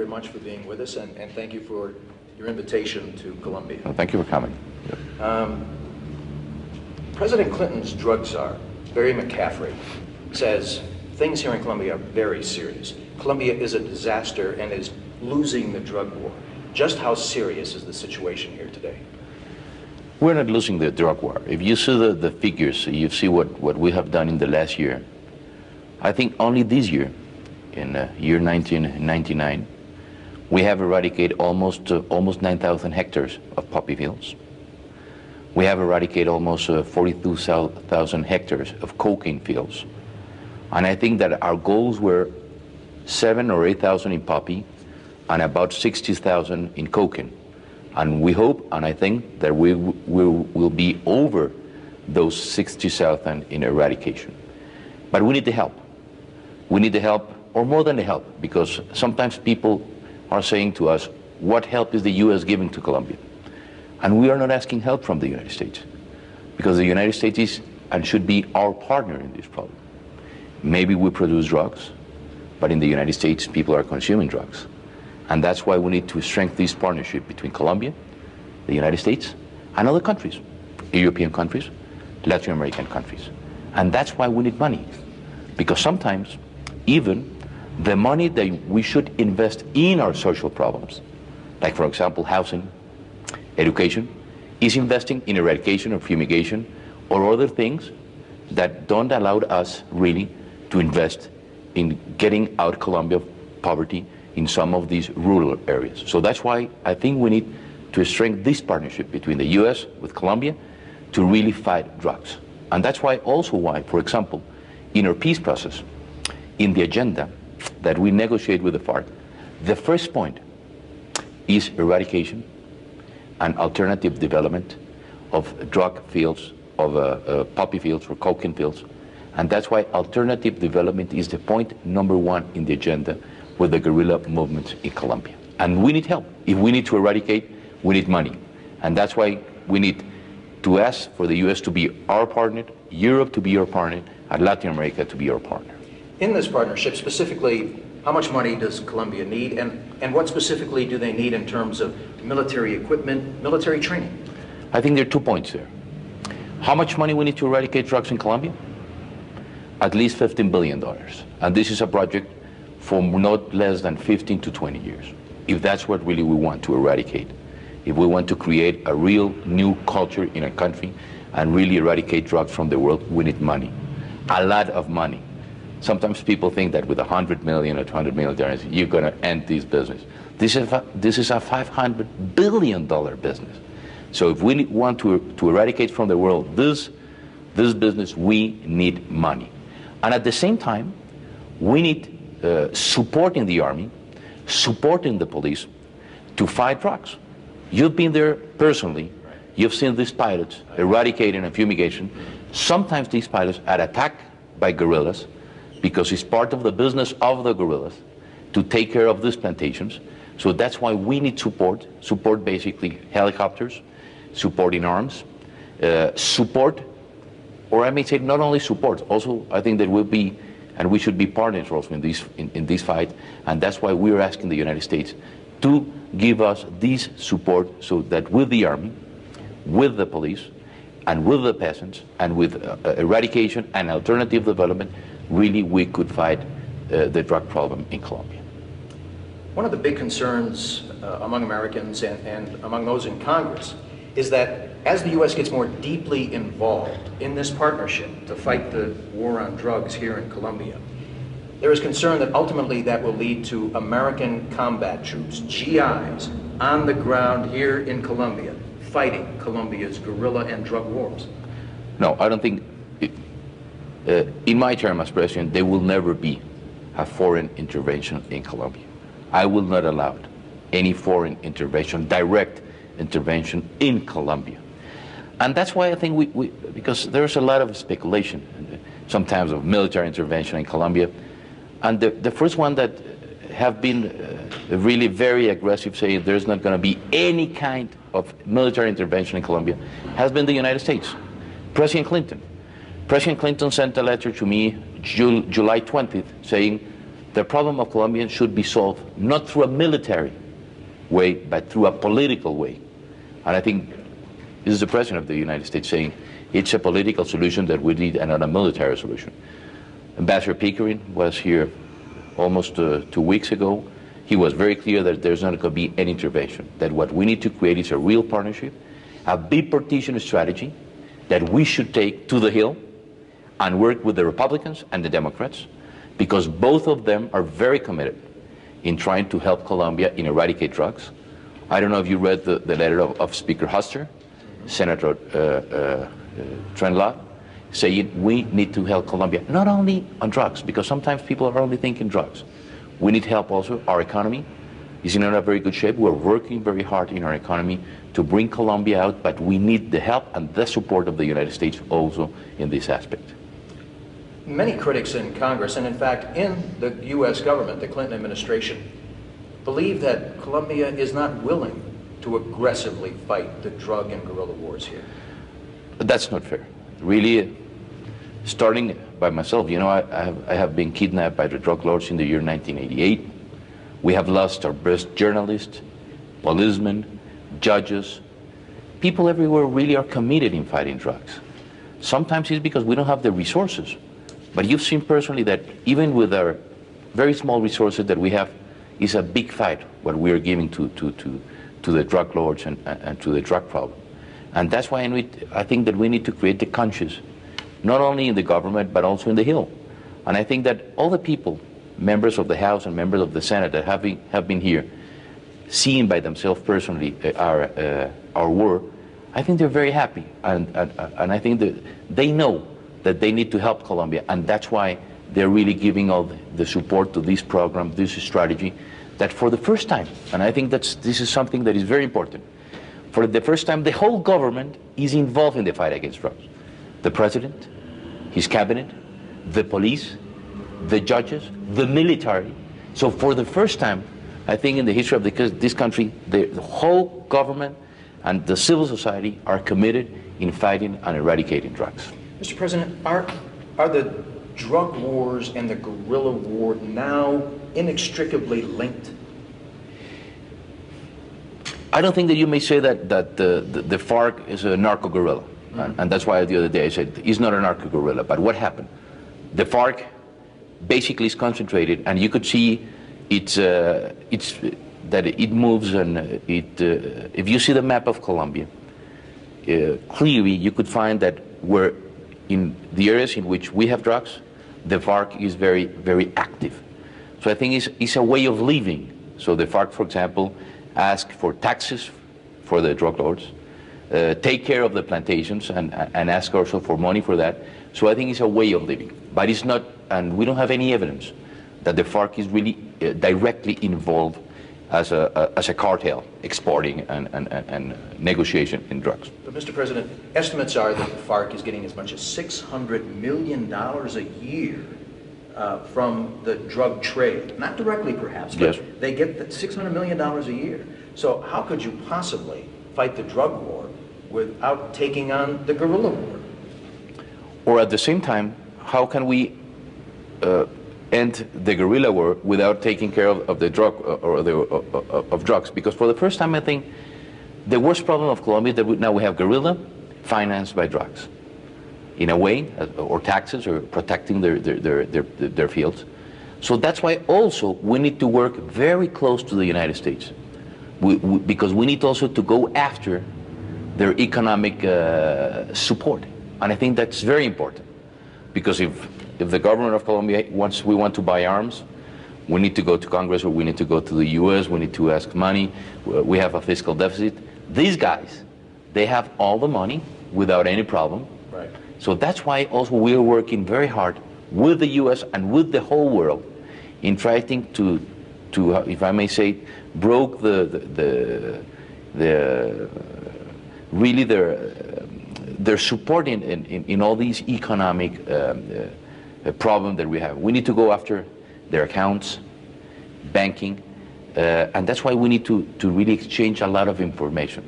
much for being with us, and thank you for your invitation to Colombia. Well, thank you for coming. President Clinton's drug czar, Barry McCaffrey, says things here in Colombia are very serious. Colombia is a disaster and is losing the drug war. Just how serious is the situation here today? We're not losing the drug war. If you see the figures, you see what we have done in the last year. I think only this year, in year 1999, we have eradicated almost 9,000 hectares of poppy fields. We have eradicated almost 42,000 hectares of cocaine fields. And I think that our goals were 7,000 or 8,000 in poppy and about 60,000 in cocaine. And we hope, and I think, that we will be over those 60,000 in eradication. But we need the help. We need the help, or more than the help, because sometimes people are saying to us, what help is the U.S. giving to Colombia? And we are not asking help from the United States, because the United States is and should be our partner in this problem. Maybe we produce drugs, but in the United States, people are consuming drugs. And that's why we need to strengthen this partnership between Colombia, the United States, and other countries, European countries, Latin American countries. And that's why we need money, because sometimes even the money that we should invest in our social problems, like for example housing, education, is investing in eradication or fumigation or other things that don't allow us really to invest in getting out Colombia of poverty in some of these rural areas. So that's why I think we need to strengthen this partnership between the U.S. with Colombia to really fight drugs. And that's why also why, for example, in our peace process, in the agenda that we negotiate with the FARC, the first point is eradication and alternative development of drug fields, of poppy fields or cocaine fields. And that's why alternative development is the point number one in the agenda with the guerrilla movements in Colombia. And we need help. If we need to eradicate, we need money. And that's why we need to ask for the U.S. to be our partner, Europe to be our partner, and Latin America to be our partner. In this partnership, specifically, how much money does Colombia need, and what specifically do they need in terms of military equipment, military training? I think there are 2 points there. How much money we need to eradicate drugs in Colombia? At least $15 billion. And this is a project for not less than 15 to 20 years, if that's what really we want to eradicate. If we want to create a real new culture in a country and really eradicate drugs from the world, we need money, a lot of money. Sometimes people think that with $100 million or $200 million, you're going to end this business. This is a $500 billion business. So if we want to eradicate from the world this business, we need money. And at the same time, we need supporting the army, supporting the police to fight drugs. You've been there personally. You've seen these pilots eradicating and fumigation. Sometimes these pilots are attacked by guerrillas because it's part of the business of the guerrillas to take care of these plantations. So that's why we need support basically helicopters, support in arms, support, or I may say not only support, also I think that we'll be, and we should be partners also in this fight, and that's why we're asking the United States to give us this support so that with the army, with the police, and with the peasants, and with eradication and alternative development, really we could fight the drug problem in Colombia. One of the big concerns among Americans and among those in Congress is that as the U.S. gets more deeply involved in this partnership to fight the war on drugs here in Colombia, there is concern that ultimately that will lead to American combat troops, GIs, on the ground here in Colombia, fighting Colombia's guerrilla and drug wars. No, I don't think, in my term as president, there will never be a foreign intervention in Colombia. I will not allow any foreign intervention, direct intervention in Colombia. And that's why I think because there's a lot of speculation sometimes of military intervention in Colombia. And the first one that have been really very aggressive, saying there's not going to be any kind of military intervention in Colombia, has been the United States. President Clinton. President Clinton sent a letter to me July 20th saying the problem of Colombia should be solved not through a military way, but through a political way. And I think this is the President of the United States saying it's a political solution that we need and not a military solution. Ambassador Pickering was here almost 2 weeks ago. He was very clear that there's not going to be any intervention, that what we need to create is a real partnership, a bipartisan strategy that we should take to the Hill and work with the Republicans and the Democrats, because both of them are very committed in trying to help Colombia in eradicate drugs. I don't know if you read the letter of Speaker Huster, Senator Trent Lott, saying we need to help Colombia, not only on drugs, because sometimes people are only thinking drugs. We need help also. Our economy is in a very good shape. We're working very hard in our economy to bring Colombia out, but we need the help and the support of the United States also in this aspect. Many critics in Congress, and in fact in the U.S. government, the Clinton administration, believe that Colombia is not willing to aggressively fight the drug and guerrilla wars here. But that's not fair. Really, starting by myself, you know, I have been kidnapped by the drug lords in the year 1988. We have lost our best journalists, policemen, judges. People everywhere really are committed in fighting drugs. Sometimes it's because we don't have the resources. But you've seen personally that even with our very small resources that we have, is a big fight what we are giving to the drug lords and to the drug problem. And that's why I think that we need to create the conscience, not only in the government, but also in the Hill. And I think that all the people, members of the House and members of the Senate that have been here, seeing by themselves personally our war, I think they're very happy. And I think that they know that they need to help Colombia, and that's why they're really giving all the support to this program, this strategy, that for the first time, and I think this is something that is very important, for the first time the whole government is involved in the fight against drugs. The President, his cabinet, the police, the judges, the military. So for the first time, I think in the history of this country, the whole government and the civil society are committed in fighting and eradicating drugs. Mr. President, are the drug wars and the guerrilla war now inextricably linked? I don't think that you may say that the FARC is a narco-guerrilla. And that's why the other day I said it's not a narco-guerrilla. But what happened? The FARC basically is concentrated, and you could see that it moves, and if you see the map of Colombia, clearly you could find that we're in the areas in which we have drugs, the FARC is very, very active. So I think it's a way of living. So the FARC, for example, ask for taxes for the drug lords, take care of the plantations, and ask also for money for that. So I think it's a way of living. But it's not, and we don't have any evidence that the FARC is really directly involved as a cartel exporting and negotiation in drugs. But Mr. President, estimates are that the FARC is getting as much as $600 million a year from the drug trade. Not directly perhaps, but yes, they get the $600 million a year. So how could you possibly fight the drug war without taking on the guerrilla war? Or at the same time, how can we end the guerrilla war without taking care of the drug of drugs? Because for the first time, I think the worst problem of Colombia is that now we have guerrilla financed by drugs, in a way, or taxes, or protecting their fields. So that's why also we need to work very close to the United States, because we need also to go after their economic support, and I think that's very important, because if the government of Colombia we want to buy arms, we need to go to Congress, or we need to go to the U.S., we need to ask money, we have a fiscal deficit. These guys, they have all the money without any problem. Right. So that's why also we are working very hard with the U.S. and with the whole world in trying to if I may say, broke really their support in all these economic problem that we have. We need to go after their accounts, banking, and that's why we need to really exchange a lot of information.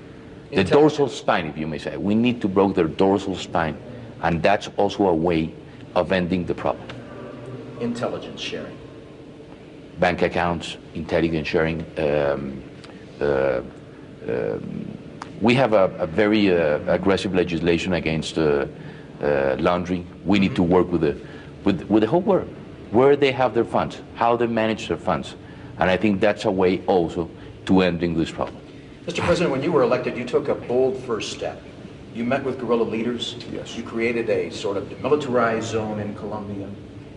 The dorsal spine, if you may say. We need to break their dorsal spine, and that's also a way of ending the problem. Intelligence sharing. bank accounts, intelligence sharing. We have a very aggressive legislation against laundering. We need to work with the whole world, where they have their funds, how they manage their funds. And I think that's a way also to ending this problem. Mr. President, when you were elected, you took a bold first step. You met with guerrilla leaders. Yes. You created a sort of demilitarized zone in Colombia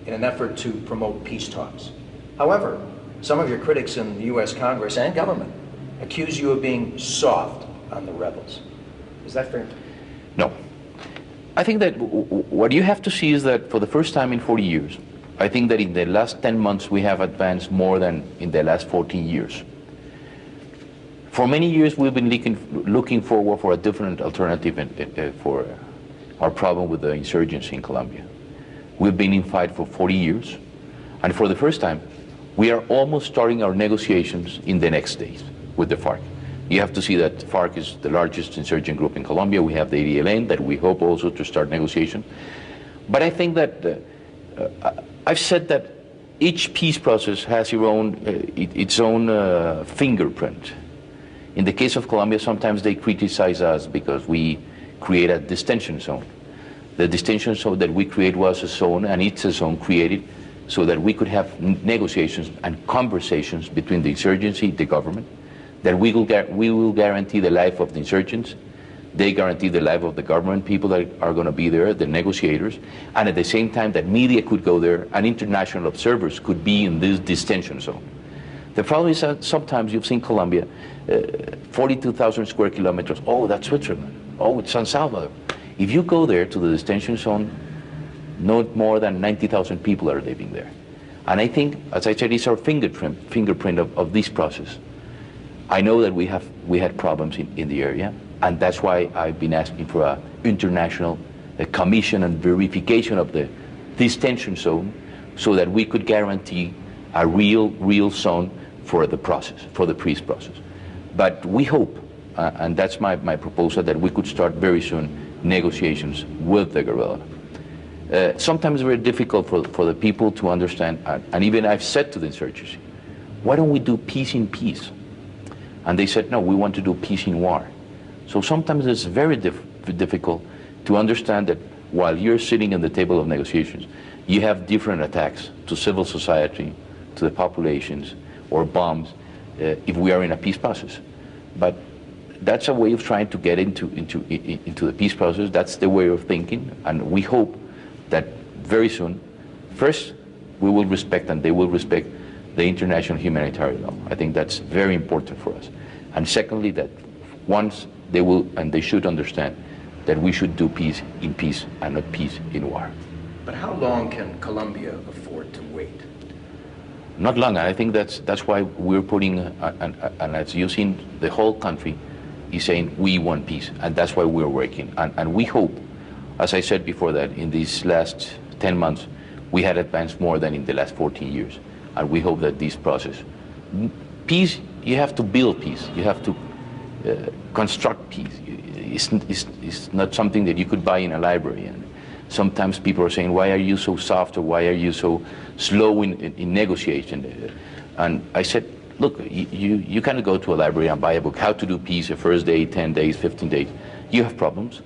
in an effort to promote peace talks. However, some of your critics in the U.S. Congress and government accuse you of being soft on the rebels. Is that fair? No. I think that what you have to see is that for the first time in 40 years, I think that in the last 10 months we have advanced more than in the last 14 years. For many years we've been looking forward for a different alternative for our problem with the insurgency in Colombia. We've been in fight for 40 years, and for the first time we are almost starting our negotiations in the next days with the FARC. You have to see that FARC is the largest insurgent group in Colombia. We have the ELN that we hope also to start negotiation. But I think that I've said that each peace process has its own fingerprint. In the case of Colombia, sometimes they criticize us because we create a distension zone. The distension zone that we create was a zone, and it's a zone created so that we could have negotiations and conversations between the insurgency, the government, that we will guarantee the life of the insurgents. They guarantee the life of the government people that are going to be there, the negotiators, and at the same time that media could go there and international observers could be in this distension zone. The problem is that sometimes you've seen Colombia, 42,000 square kilometers, oh, that's Switzerland, oh, it's San Salvador. If you go there to the distension zone, not more than 90,000 people are living there. And I think, as I said, it's our fingerprint of this process. I know that we had problems in the area, and that's why I've been asking for an international commission and verification of the distension zone so that we could guarantee a real zone for the process, for the peace process. But we hope, and that's my proposal, that we could start very soon negotiations with the guerrilla. Sometimes it's very difficult for the people to understand, and even I've said to the insurgency, why don't we do peace in peace? And they said, no, we want to do peace in war. So sometimes it's very difficult to understand that while you're sitting at the table of negotiations, you have different attacks to civil society, to the populations, or bombs, if we are in a peace process. But that's a way of trying to get into the peace process. That's the way of thinking, and we hope that very soon, first, we will respect and they will respect the international humanitarian law. I think that's very important for us. And secondly, that once they will and they should understand that we should do peace in peace and not peace in war. But how long can Colombia afford to wait? Not long. I think that's why we're putting, and as you've seen, the whole country is saying we want peace, and that's why we're working. And we hope, as I said before, that in these last 10 months, we had advanced more than in the last 14 years. And we hope that this process, peace, you have to build peace. You have to construct peace. It's not something that you could buy in a library. And sometimes people are saying, why are you so soft, or why are you so slow in negotiation? And I said, look, you cannot go to a library and buy a book, how to do peace, the first day, 10 days, 15 days. You have problems.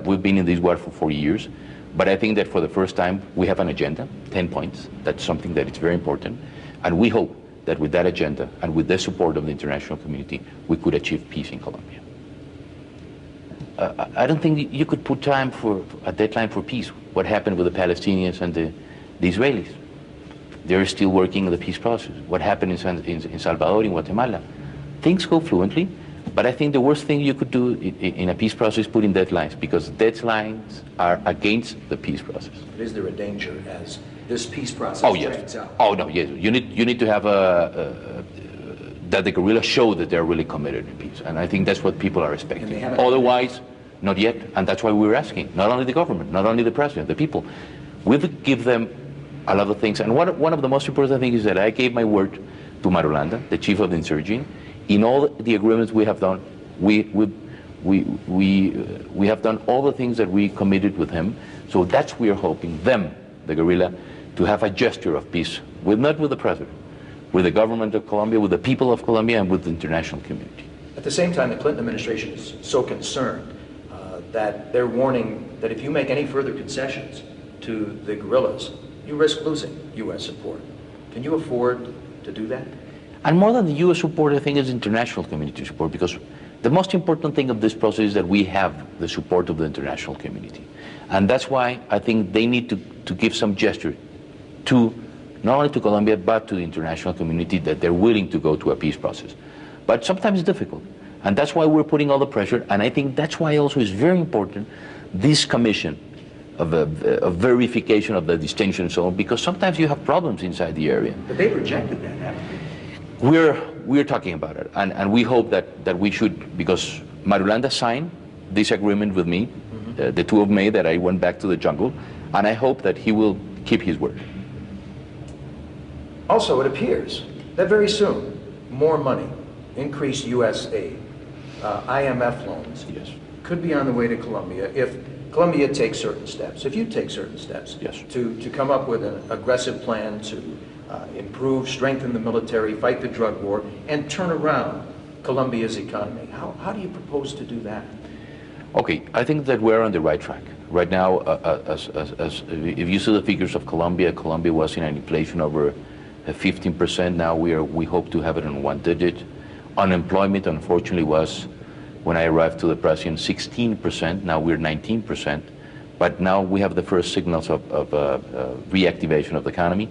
We've been in this war for 40 years. But I think that for the first time, we have an agenda, 10 points. That's something that is very important. And we hope that with that agenda and with the support of the international community, we could achieve peace in Colombia. I don't think you could put time for a deadline for peace. What happened with the Palestinians and the Israelis? They're still working on the peace process. What happened in Salvador, in Guatemala? Things go fluently. But I think the worst thing you could do in a peace process is put in deadlines, because deadlines are against the peace process. But is there a danger as this peace process drags out? Oh, no, yes. You need to have that the guerrillas show that they're really committed to peace. And I think that's what people are expecting. Otherwise, not yet. And that's why we're asking, not only the government, not only the president, the people. We've given them a lot of things. And one of the most important things is that I gave my word to Marulanda, the chief of the insurgency. In all the agreements we have done, we have done all the things that we committed with him. So that's we are hoping them, the guerrilla, to have a gesture of peace, not with the president, with the government of Colombia, with the people of Colombia, and with the international community. At the same time, the Clinton administration is so concerned that they're warning that if you make any further concessions to the guerrillas, you risk losing U.S. support. Can you afford to do that? And more than the U.S. support, I think it's international community support, because the most important thing of this process is that we have the support of the international community. And that's why I think they need to give some gesture to, not only to Colombia, but to the international community, that they're willing to go to a peace process. But sometimes it's difficult. And that's why we're putting all the pressure. And I think that's why also is very important this commission of verification of the distinction and so on, because sometimes you have problems inside the area. But they've rejected that, haven't they? We're talking about it, and we hope that we should, because Marulanda signed this agreement with me, the 2 of May, that I went back to the jungle, and I hope that he will keep his word. Also, it appears that very soon, more money, increased U.S. aid, IMF loans, Yes. could be on the way to Colombia if Colombia takes certain steps, if you take certain steps, Yes. to come up with an aggressive plan to improve, strengthen the military, fight the drug war, and turn around Colombia's economy. How do you propose to do that? Okay, I think that we're on the right track. Right now, if you see the figures of Colombia, Colombia was in an inflation over 15%. Now we hope to have it in 1 digit. Unemployment, unfortunately, was, when I arrived to the president, 16%. Now we're 19%. But now we have the first signals of reactivation of the economy.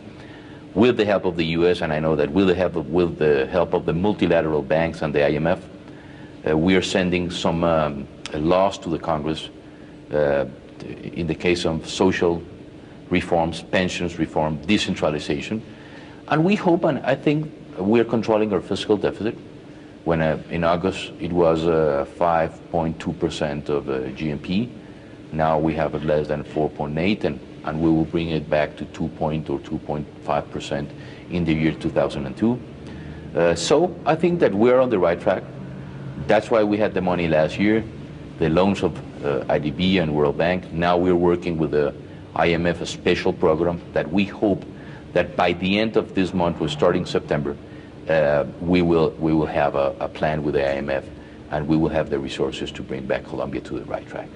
With the help of the U.S., and I know that with the help of the multilateral banks and the IMF, we are sending some laws to the Congress in the case of social reforms, pensions reform, decentralization. And we hope, and I think we are controlling our fiscal deficit. When in August it was 5.2% of GNP. Now we have it less than 4.8%, and we will bring it back to 2.5% in the year 2002. So I think that we're on the right track. That's why we had the money last year, the loans of IDB and World Bank. Now we're working with the IMF, a special program that we hope that by the end of this month, or starting September, we will have a plan with the IMF, and we will have the resources to bring back Colombia to the right track.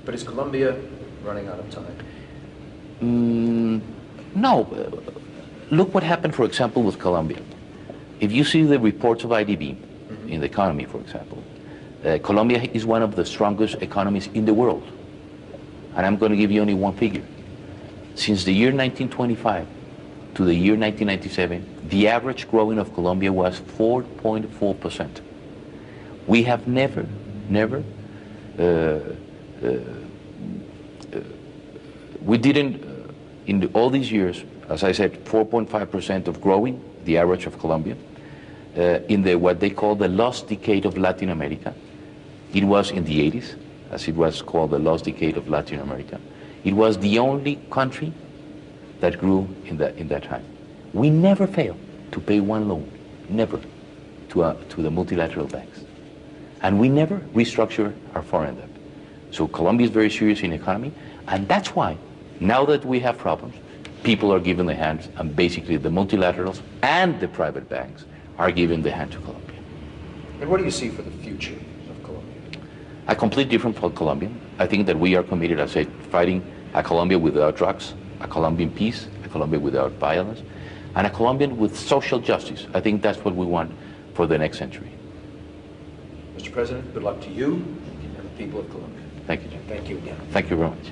But is Colombia running out of time? No. Look what happened, for example, with Colombia. If you see the reports of IDB in the economy, for example, Colombia is one of the strongest economies in the world. And I'm going to give you only one figure. Since the year 1925 to the year 1997, the average growing of Colombia was 4.4%. We have never, we didn't, in all these years, as I said, 4.5% of growing, the average of Colombia, in what they call the lost decade of Latin America. It was in the 80s, as it was called the lost decade of Latin America. It was the only country that grew in that time. We never failed to pay one loan, never, to the multilateral banks. And we never restructure our foreign debt. So Colombia is very serious in economy, and that's why, now that we have problems, people are giving the hand, and basically the multilaterals and the private banks are giving the hand to Colombia. And what do you see for the future of Colombia? A completely different from Colombia. I think that we are committed, as I said, fighting a Colombia without drugs, a Colombian peace, a Colombia without violence, and a Colombia with social justice. I think that's what we want for the next century. Mr. President, good luck to you and the people of Colombia. Thank you, Jim. Thank you again. Thank you very much.